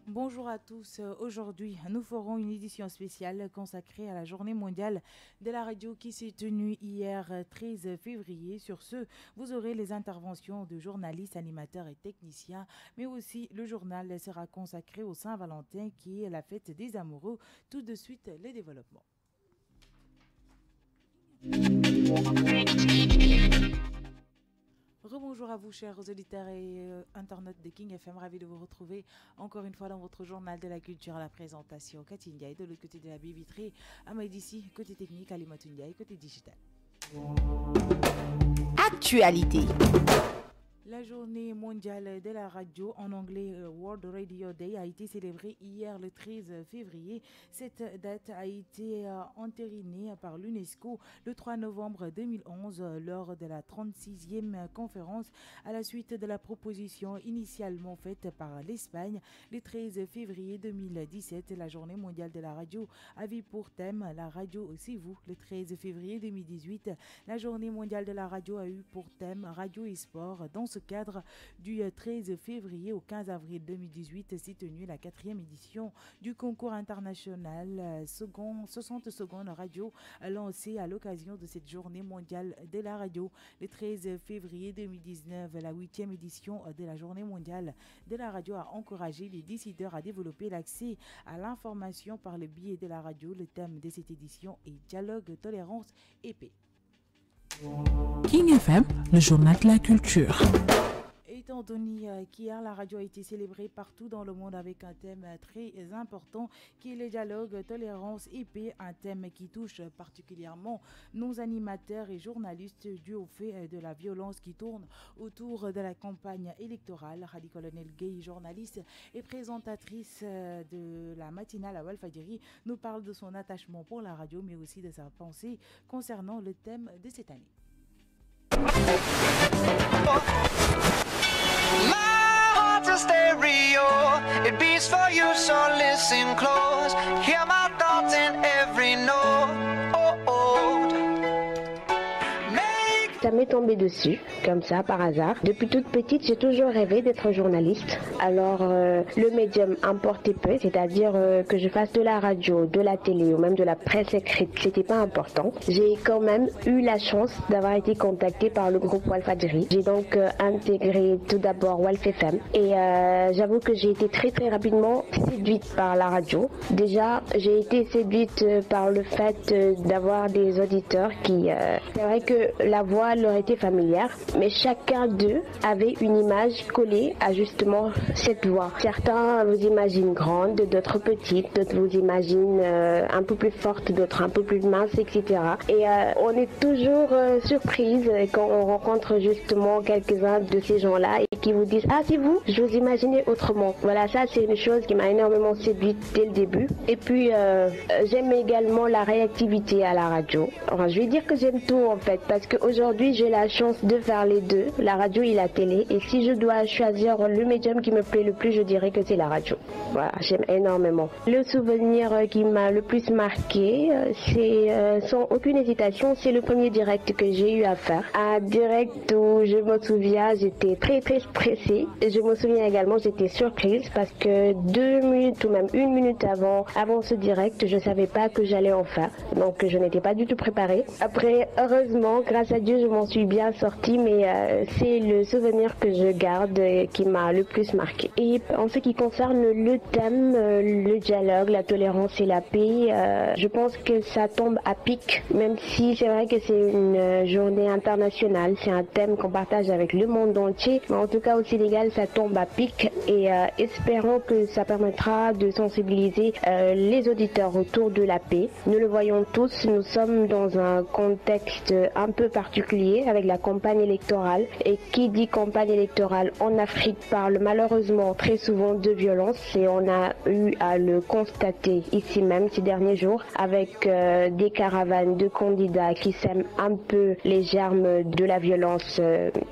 Bonjour à tous. Aujourd'hui, nous ferons une édition spéciale consacrée à la journée mondiale de la radio qui s'est tenue hier 13 février. Sur ce, vous aurez les interventions de journalistes, animateurs et techniciens, mais aussi le journal sera consacré au Saint-Valentin qui est la fête des amoureux. Tout de suite, les développements. Rebonjour à vous, chers auditeurs et internautes de King FM. Ravi de vous retrouver encore une fois dans votre journal de la culture à la présentation. Cathy Ndiaye de l'autre côté de la baie vitrée, Ahmed ici, côté technique, Alimatou Ndiaye, côté digital. Actualité. La journée mondiale de la radio, en anglais World Radio Day, a été célébrée hier le 13 février. Cette date a été entérinée par l'UNESCO le 3 novembre 2011 lors de la 36e conférence à la suite de la proposition initialement faite par l'Espagne. Le 13 février 2017, la journée mondiale de la radio avait pour thème « La radio, c'est vous ». Le 13 février 2018, la journée mondiale de la radio a eu pour thème « Radio et sport ». Dans ce cadre, du 13 février au 15 avril 2018 s'est tenue la 4e édition du concours international 60 secondes radio lancé à l'occasion de cette journée mondiale de la radio. Le 13 février 2019, la 8e édition de la journée mondiale de la radio a encouragé les décideurs à développer l'accès à l'information par le biais de la radio. Le thème de cette édition est dialogue, tolérance et paix. King FM, le journal de la culture. Étant donné qu'hier la radio a été célébrée partout dans le monde avec un thème très important qui est le dialogue, tolérance et paix, un thème qui touche particulièrement nos animateurs et journalistes dû au fait de la violence qui tourne autour de la campagne électorale. Hadi Colonel Gay, journaliste et présentatrice de la matinale à Walfadjri, nous parle de son attachement pour la radio mais aussi de sa pensée concernant le thème de cette année. My heart's a stereo, it beats for you, so listen close. Hear my thoughts in every note. Oh, oh. Ça m'est tombé dessus, comme ça, par hasard. Depuis toute petite, j'ai toujours rêvé d'être journaliste. Alors, le médium importait peu, c'est-à-dire que je fasse de la radio, de la télé ou même de la presse écrite, c'était pas important. J'ai quand même eu la chance d'avoir été contactée par le groupe Walfadjri. J'ai donc intégré tout d'abord Walf FM et j'avoue que j'ai été très très rapidement séduite par la radio. Déjà, j'ai été séduite par le fait d'avoir des auditeurs qui... c'est vrai que la voix leur était familière, mais chacun d'eux avait une image collée à justement cette voix. Certains vous imaginent grande, d'autres petites, d'autres vous imaginent un peu plus forte, d'autres un peu plus mince, etc. Et on est toujours surprise quand on rencontre justement quelques-uns de ces gens-là et qui vous disent « Ah, c'est vous, je vous imaginais autrement ». Voilà, ça c'est une chose qui m'a énormément séduite dès le début. Et puis, j'aime également la réactivité à la radio. Enfin, je vais dire que j'aime tout en fait, parce qu'aujourd'hui, j'ai la chance de faire les deux, la radio et la télé. Et si je dois choisir le médium qui me plaît le plus, je dirais que c'est la radio. Voilà, j'aime énormément. Le souvenir qui m'a le plus marqué, c'est sans aucune hésitation, c'est le premier direct que j'ai eu à faire. Un direct où je me souviens, j'étais très très stressée. Je me souviens également, j'étais surprise parce que 2 minutes ou même 1 minute avant ce direct, je savais pas que j'allais en faire. Donc je n'étais pas du tout préparée. Après, heureusement, grâce à Dieu, je m'en suis bien sortie, mais c'est le souvenir que je garde qui m'a le plus marqué. Et en ce qui concerne le thème, le dialogue, la tolérance et la paix, je pense que ça tombe à pic, même si c'est vrai que c'est une journée internationale, c'est un thème qu'on partage avec le monde entier, mais en tout cas au Sénégal ça tombe à pic et espérons que ça permettra de sensibiliser les auditeurs autour de la paix. Nous le voyons tous, nous sommes dans un contexte un peu particulier avec la campagne électorale, et qui dit campagne électorale en Afrique parle malheureusement très souvent de violence, et on a eu à le constater ici même ces derniers jours avec des caravanes de candidats qui sèment un peu les germes de la violence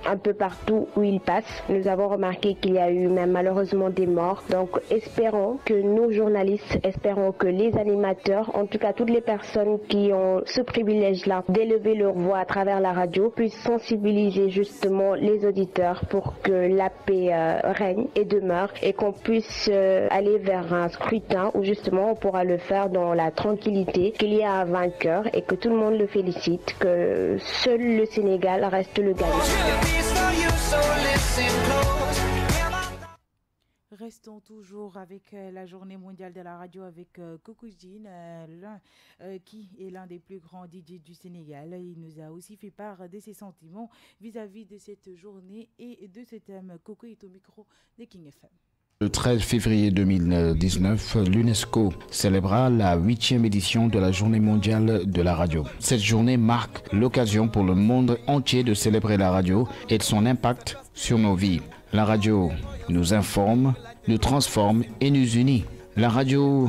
un peu partout où ils passent. Nous avons remarqué qu'il y a eu même malheureusement des morts. Donc espérons que nos journalistes, espérons que les animateurs, en tout cas toutes les personnes qui ont ce privilège-là d'élever leur voix à travers la radio, puissent sensibiliser justement les auditeurs pour que la paix règne et demeure et qu'on puisse aller vers un scrutin où justement on pourra le faire dans la tranquillité, qu'il y a un vainqueur et que tout le monde le félicite, que seul le Sénégal reste le gagnant. Restons toujours avec la journée mondiale de la radio avec Coco Jean, qui est l'un des plus grands DJ du Sénégal. Il nous a aussi fait part de ses sentiments vis-à-vis de cette journée et de ce thème. Coco est au micro de King FM. Le 13 février 2019, l'UNESCO célébrera la 8e édition de la Journée mondiale de la radio. Cette journée marque l'occasion pour le monde entier de célébrer la radio et de son impact sur nos vies. La radio nous informe, nous transforme et nous unit. La radio,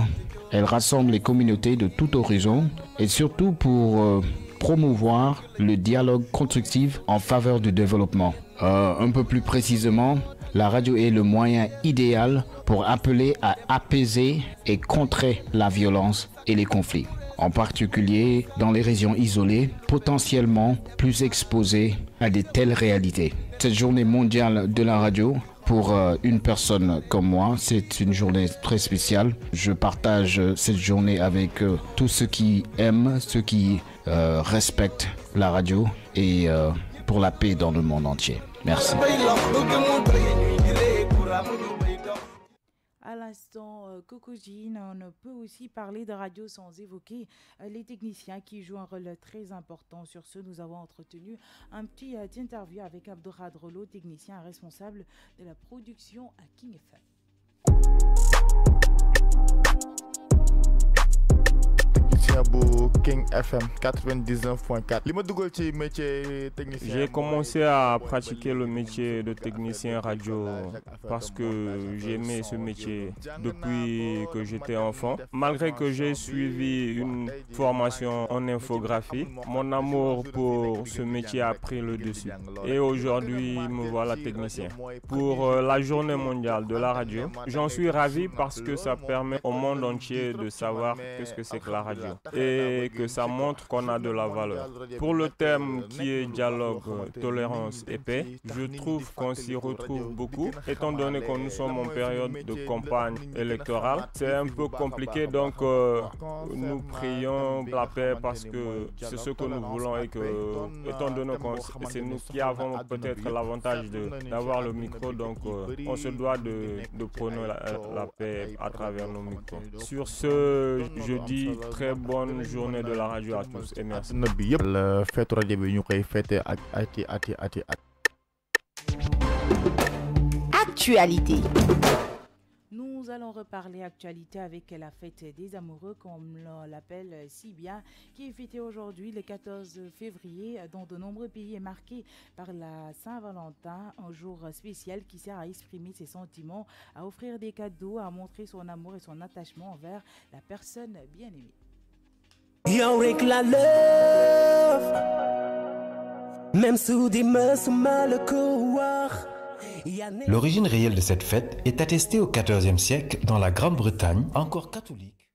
elle rassemble les communautés de tout horizon et surtout pour promouvoir le dialogue constructif en faveur du développement. Un peu plus précisément, la radio est le moyen idéal pour appeler à apaiser et contrer la violence et les conflits, en particulier dans les régions isolées, potentiellement plus exposées à de telles réalités. Cette journée mondiale de la radio, pour une personne comme moi, c'est une journée très spéciale. Je partage cette journée avec tous ceux qui aiment, ceux qui respectent la radio et pour la paix dans le monde entier. Merci. À l'instant, Coco Jean, on peut aussi parler de radio sans évoquer les techniciens qui jouent un rôle très important. Sur ce, nous avons entretenu un petit interview avec Abdourad Rolo, technicien responsable de la production à King FM. King FM 99.4. J'ai commencé à pratiquer le métier de technicien radio parce que j'aimais ce métier depuis que j'étais enfant. Malgré que j'ai suivi une formation en infographie, mon amour pour ce métier a pris le dessus. Et aujourd'hui, me voilà technicien. Pour la journée mondiale de la radio, j'en suis ravi parce que ça permet au monde entier de savoir qu'est-ce que c'est que la radio et que ça montre qu'on a de la valeur. Pour le thème qui est dialogue, tolérance et paix, je trouve qu'on s'y retrouve beaucoup. Étant donné que nous sommes en période de campagne électorale, c'est un peu compliqué, donc nous prions la paix parce que c'est ce que nous voulons et que, étant donné que c'est nous qui avons peut-être l'avantage d'avoir le micro, donc on se doit de prôner la paix à travers nos micros. Sur ce, je dis très bonne journée de la radio à tous et merci. Actualité. Nous allons reparler actualité avec la fête des amoureux, comme l'on l'appelle si bien, qui est fêtée aujourd'hui le 14 février dans de nombreux pays et marqué par la Saint-Valentin, un jour spécial qui sert à exprimer ses sentiments, à offrir des cadeaux, à montrer son amour et son attachement envers la personne bien-aimée. Avec la love, même sous des mains sous mal couloir. L'origine réelle de cette fête est attestée au XIVe siècle dans la Grande-Bretagne, encore catholique.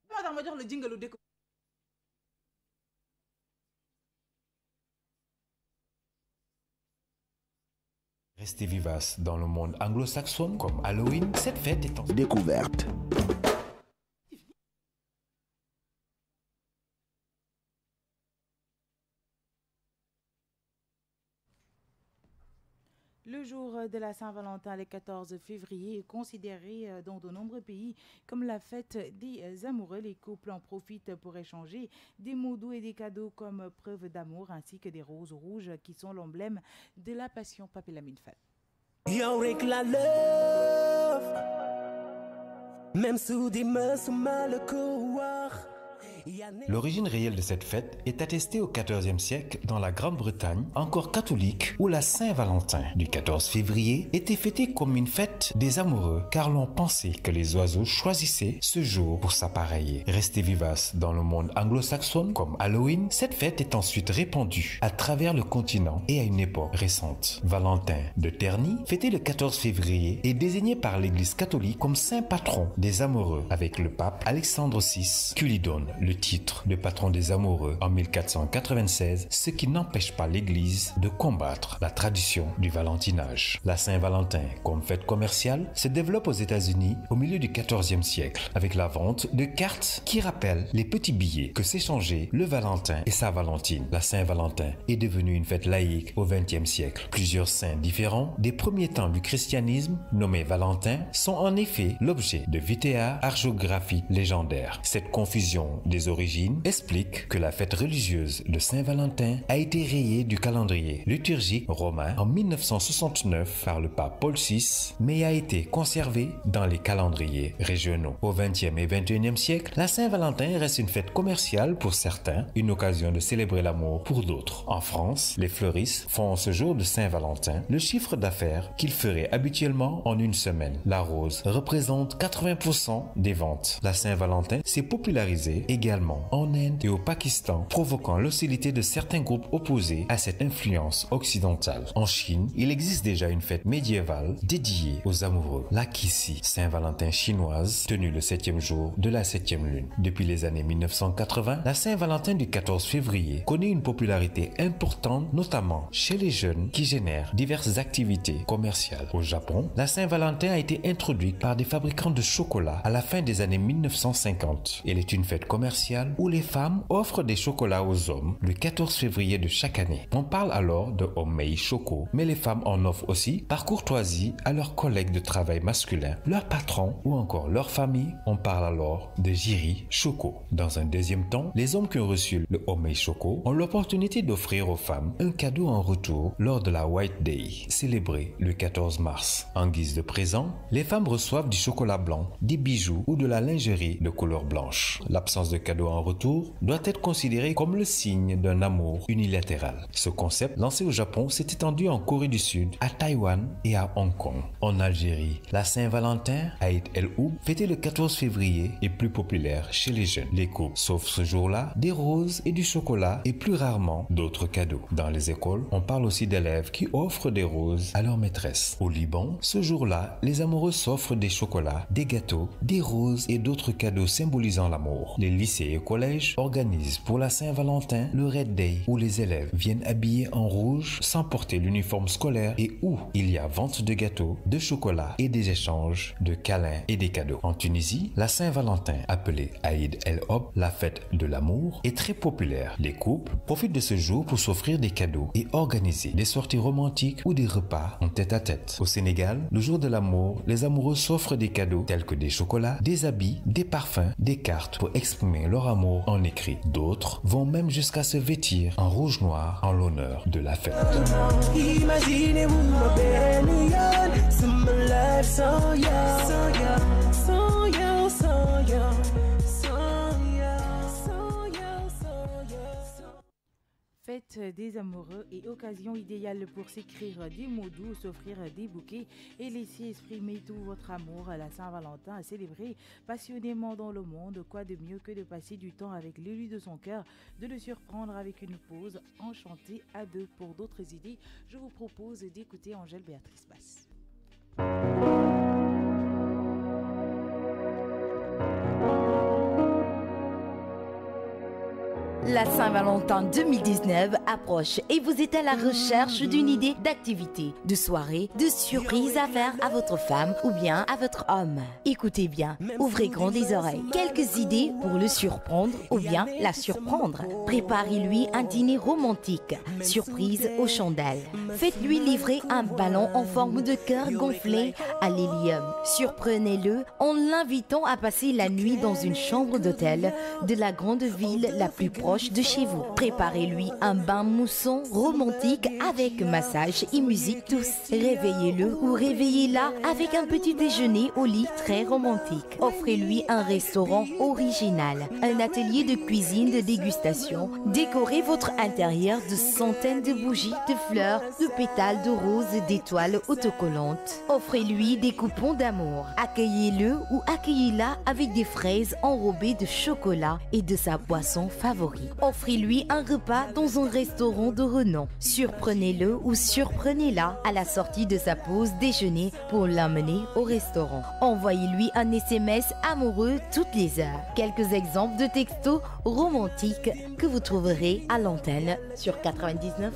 Restée vivace dans le monde anglo-saxon comme Halloween, cette fête est en découverte. Le jour de la Saint-Valentin, le 14 février, est considéré dans de nombreux pays comme la fête des amoureux. Les couples en profitent pour échanger des mots doux et des cadeaux comme preuve d'amour, ainsi que des roses rouges qui sont l'emblème de la passion. Papé Lamine Fall. Avec la love, même sous des mains sous mal couloir. L'origine réelle de cette fête est attestée au XIVe siècle dans la Grande-Bretagne, encore catholique, où la Saint-Valentin du 14 février était fêtée comme une fête des amoureux, car l'on pensait que les oiseaux choisissaient ce jour pour s'appareiller. Restée vivace dans le monde anglo-saxon comme Halloween, cette fête est ensuite répandue à travers le continent et à une époque récente. Valentin de Terny, fêté le 14 février, est désigné par l'Église catholique comme saint patron des amoureux, avec le pape Alexandre VI qui lui donne le titre de patron des amoureux en 1496, ce qui n'empêche pas l'Église de combattre la tradition du valentinage. La Saint-Valentin, comme fête commerciale, se développe aux États-Unis au milieu du XIVe siècle, avec la vente de cartes qui rappellent les petits billets que s'échangeaient le Valentin et sa Valentine. La Saint-Valentin est devenue une fête laïque au XXe siècle. Plusieurs saints différents des premiers temps du christianisme, nommés Valentin, sont en effet l'objet de vitéa archographies légendaires. Cette confusion des origines explique que la fête religieuse de Saint-Valentin a été rayée du calendrier liturgique romain en 1969 par le pape Paul VI, mais a été conservée dans les calendriers régionaux. Au XXe et XXIe siècle, la Saint-Valentin reste une fête commerciale pour certains, une occasion de célébrer l'amour pour d'autres. En France, les fleuristes font ce jour de Saint-Valentin le chiffre d'affaires qu'ils feraient habituellement en une semaine. La rose représente 80% des ventes. La Saint-Valentin s'est popularisée également en Inde et au Pakistan, provoquant l'hostilité de certains groupes opposés à cette influence occidentale. En Chine, il existe déjà une fête médiévale dédiée aux amoureux, la Qixi, Saint-Valentin chinoise, tenue le 7e jour de la 7e lune. Depuis les années 1980, la Saint-Valentin du 14 février connaît une popularité importante, notamment chez les jeunes qui génèrent diverses activités commerciales. Au Japon, la Saint-Valentin a été introduite par des fabricants de chocolat à la fin des années 1950. Elle est une fête commerciale où les femmes offrent des chocolats aux hommes le 14 février de chaque année. On parle alors de Homei Choco, mais les femmes en offrent aussi par courtoisie à leurs collègues de travail masculins, leurs patrons ou encore leur famille. On parle alors de Jiri Choco. Dans un deuxième temps, les hommes qui ont reçu le Homei Choco ont l'opportunité d'offrir aux femmes un cadeau en retour lors de la White Day, célébrée le 14 mars. En guise de présent, les femmes reçoivent du chocolat blanc, des bijoux ou de la lingerie de couleur blanche. L'absence de cadeau en retour doit être considérée comme le signe d'un amour unilatéral. Ce concept, lancé au Japon, s'est étendu en Corée du Sud, à Taïwan et à Hong Kong. En Algérie, la Saint-Valentin, Aïd el-Oub, fêtée le 14 février, est plus populaire chez les jeunes. Les couples s'offrent ce jour-là des roses et du chocolat et plus rarement d'autres cadeaux. Dans les écoles, on parle aussi d'élèves qui offrent des roses à leur maîtresse. Au Liban, ce jour-là, les amoureux s'offrent des chocolats, des gâteaux, des roses et d'autres cadeaux symbolisant l'amour. Les lycées et collèges organisent pour la Saint-Valentin le Red Day, où les élèves viennent habillés en rouge sans porter l'uniforme scolaire et où il y a vente de gâteaux, de chocolat et des échanges de câlins et des cadeaux. En Tunisie, la Saint-Valentin, appelée Aïd el-Ob, la fête de l'amour, est très populaire. Les couples profitent de ce jour pour s'offrir des cadeaux et organiser des sorties romantiques ou des repas en tête-à-tête. Au Sénégal, le jour de l'amour, les amoureux s'offrent des cadeaux tels que des chocolats, des habits, des parfums, des cartes pour exprimer leur amour en écrit. D'autres vont même jusqu'à se vêtir en rouge-noir en l'honneur de la fête. Imaginez-vous ma belle Yann, c'est ma life sans ya, sans ya, sans ya, sans ya, sans ya, sans ya, sans ya. Fête des amoureux et occasion idéale pour s'écrire des mots doux, s'offrir des bouquets et laisser exprimer tout votre amour à la Saint-Valentin à célébrer passionnément dans le monde. Quoi de mieux que de passer du temps avec l'élu de son cœur, de le surprendre avec une pause enchantée à deux. Pour d'autres idées, je vous propose d'écouter Angèle Béatrice Basse. La Saint-Valentin 2019 approche et vous êtes à la recherche d'une idée d'activité, de soirée, de surprise à faire à votre femme ou bien à votre homme. Écoutez bien, ouvrez grand les oreilles. Quelques idées pour le surprendre ou bien la surprendre. Préparez-lui un dîner romantique, surprise aux chandelles. Faites-lui livrer un ballon en forme de cœur gonflé à l'hélium. Surprenez-le en l'invitant à passer la nuit dans une chambre d'hôtel de la grande ville la plus proche proche de chez vous. Préparez-lui un bain mousson romantique avec massage et musique douce. Réveillez-le ou réveillez-la avec un petit déjeuner au lit très romantique. Offrez-lui un restaurant original, un atelier de cuisine de dégustation. Décorez votre intérieur de centaines de bougies, de fleurs, de pétales de roses, d'étoiles autocollantes. Offrez-lui des coupons d'amour. Accueillez-le ou accueillez-la avec des fraises enrobées de chocolat et de sa boisson favorite. Offrez-lui un repas dans un restaurant de renom. Surprenez-le ou surprenez-la à la sortie de sa pause déjeuner pour l'emmener au restaurant. Envoyez-lui un SMS amoureux toutes les heures. Quelques exemples de textos romantiques que vous trouverez à l'antenne sur 99.4.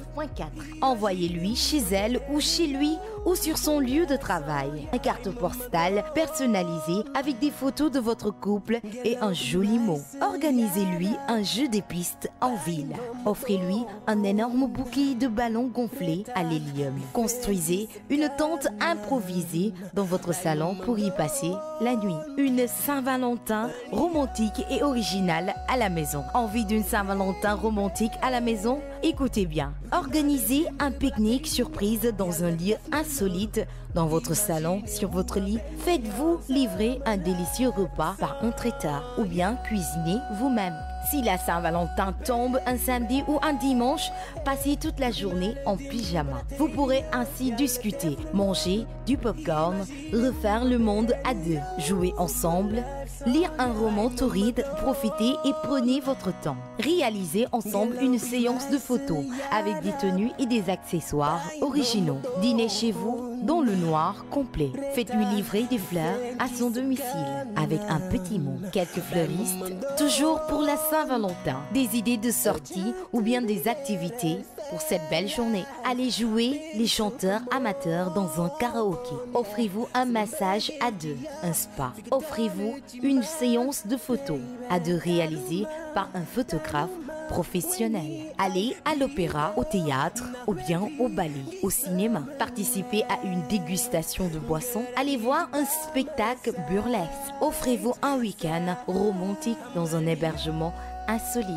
Envoyez-lui chez elle ou chez lui ou sur son lieu de travail. Une carte postale personnalisée avec des photos de votre couple et un joli mot. Organisez-lui un jeu des pistes en ville. Offrez-lui un énorme bouquet de ballons gonflés à l'hélium. Construisez une tente improvisée dans votre salon pour y passer la nuit. Une Saint-Valentin romantique et originale à la maison. Envie d'une Saint-Valentin romantique à la maison? Écoutez bien. Organisez un pique-nique surprise dans un lieu insolite dans votre salon, sur votre lit. Faites-vous livrer un délicieux repas par un traiteur ou bien cuisinez vous-même. Si la Saint-Valentin tombe un samedi ou un dimanche, passez toute la journée en pyjama. Vous pourrez ainsi discuter, manger du popcorn, refaire le monde à deux, jouer ensemble, lire un roman torride, profitez et prenez votre temps. Réalisez ensemble une séance de photos avec des tenues et des accessoires originaux. Dînez chez vous dans le noir complet. Faites-lui livrer des fleurs à son domicile avec un petit mot. Quelques fleuristes, toujours pour la Saint-Valentin. Des idées de sortie ou bien des activités pour cette belle journée. Allez jouer les chanteurs amateurs dans un karaoké. Offrez-vous un massage à deux, un spa. Offrez-vous une séance de photos à deux réalisée par un photographe professionnel. Allez à l'opéra, au théâtre ou bien au ballet, au cinéma. Participez à une dégustation de boissons. Allez voir un spectacle burlesque. Offrez-vous un week-end romantique dans un hébergement insolite.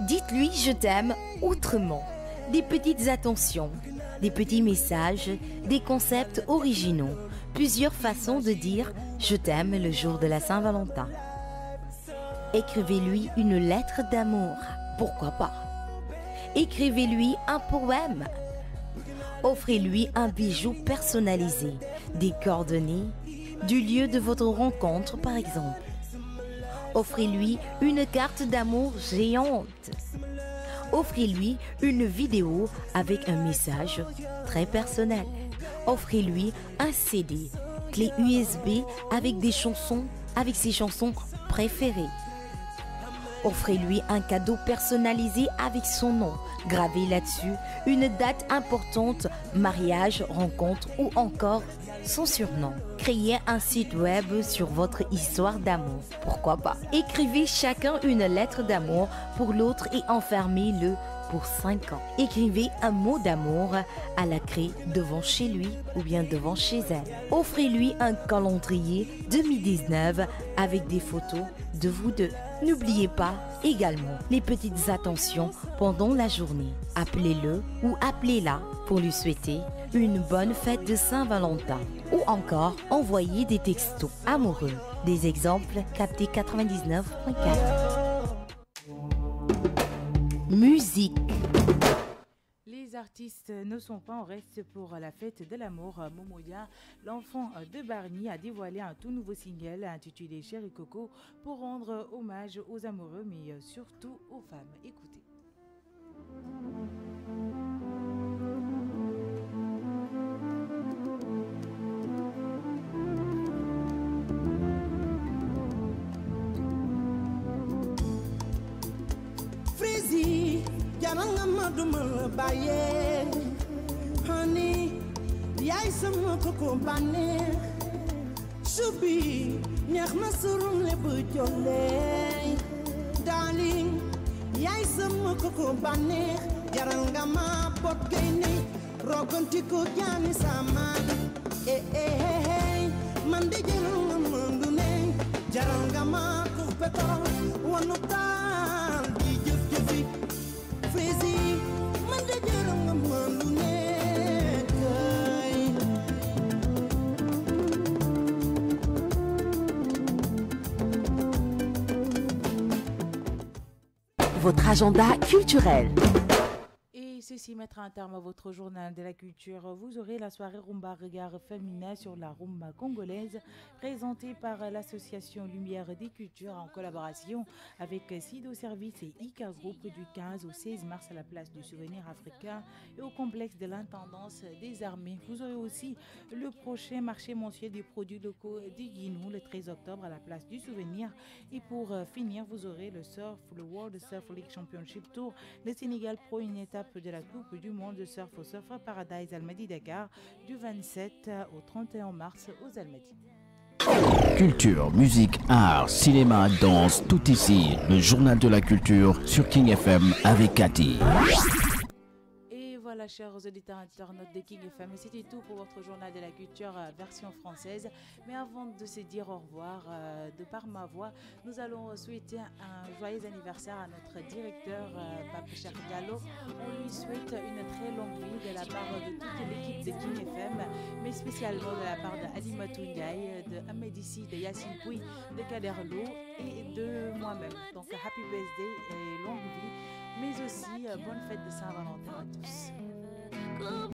Dites-lui je t'aime autrement. Des petites attentions, des petits messages, des concepts originaux. Plusieurs façons de dire je t'aime le jour de la Saint-Valentin. Écrivez-lui une lettre d'amour. Pourquoi pas? Écrivez-lui un poème. Offrez-lui un bijou personnalisé, des coordonnées, du lieu de votre rencontre par exemple. Offrez-lui une carte d'amour géante. Offrez-lui une vidéo avec un message très personnel. Offrez-lui un CD, clé USB avec des chansons, avec ses chansons préférées. Offrez-lui un cadeau personnalisé avec son nom, gravé là-dessus, une date importante, mariage, rencontre ou encore son surnom. Créez un site web sur votre histoire d'amour. Pourquoi pas? Écrivez chacun une lettre d'amour pour l'autre et enfermez-le pour 5 ans. Écrivez un mot d'amour à la craie devant chez lui ou bien devant chez elle. Offrez-lui un calendrier 2019 avec des photos de vous deux. N'oubliez pas également les petites attentions pendant la journée. Appelez-le ou appelez-la pour lui souhaiter une bonne fête de Saint-Valentin ou encore envoyez des textos amoureux. Des exemples captés 99.4. Musique. Les artistes ne sont pas en reste pour la fête de l'amour. Momoya, l'enfant de Bargny, a dévoilé un tout nouveau single intitulé Chéri Coco pour rendre hommage aux amoureux, mais surtout aux femmes. Écoutez. Frizi, jaranga maduma baye, honey, yai sama koko bane, shubi, nyakh masurun le bujole, darling, yai sama koko bane, jaranga ma pot gaini, rogonti ko jani sama, mandi jaranga mandune, jaranga ma kupeto, wanuta. votre agenda culturel. Et ceci mettra un terme à votre journal de la culture. Vous aurez la soirée Rumba Regard Féminin sur la rumba congolaise, présentée par l'association Lumière des Cultures en collaboration avec Sido Service et ICA Group du 15 au 16 mars à la place du Souvenir africain et au complexe de l'intendance des armées. Vous aurez aussi le prochain marché mensuel des produits locaux du Guinou le 13 octobre à la place du Souvenir. Et pour finir, vous aurez le World Surf League Championship Tour. Le Sénégal prend une étape de la Coupe du Monde de Surf au Surfer Paradise Almadi Dakar du 27 au 31 mars aux Almadies. Culture, musique, art, cinéma, danse, tout ici. Le journal de la culture sur King FM avec Cathy. Et voilà, chers auditeurs internautes de King FM, c'était tout pour votre journal de la culture version française. Mais avant de se dire au revoir, de par ma voix, nous allons souhaiter un joyeux anniversaire à notre directeur, Pape Cheikh Diallo. On lui souhaite une très longue vie de la part de toute l'équipe de King FM, mais spécialement de la part de Alimatou Ndiaye, de Ahmedissi, de Yassine Pouy, de Kader Lo et de moi-même. Donc, happy birthday et longue vie, mais aussi bonne fête de Saint-Valentin à tous.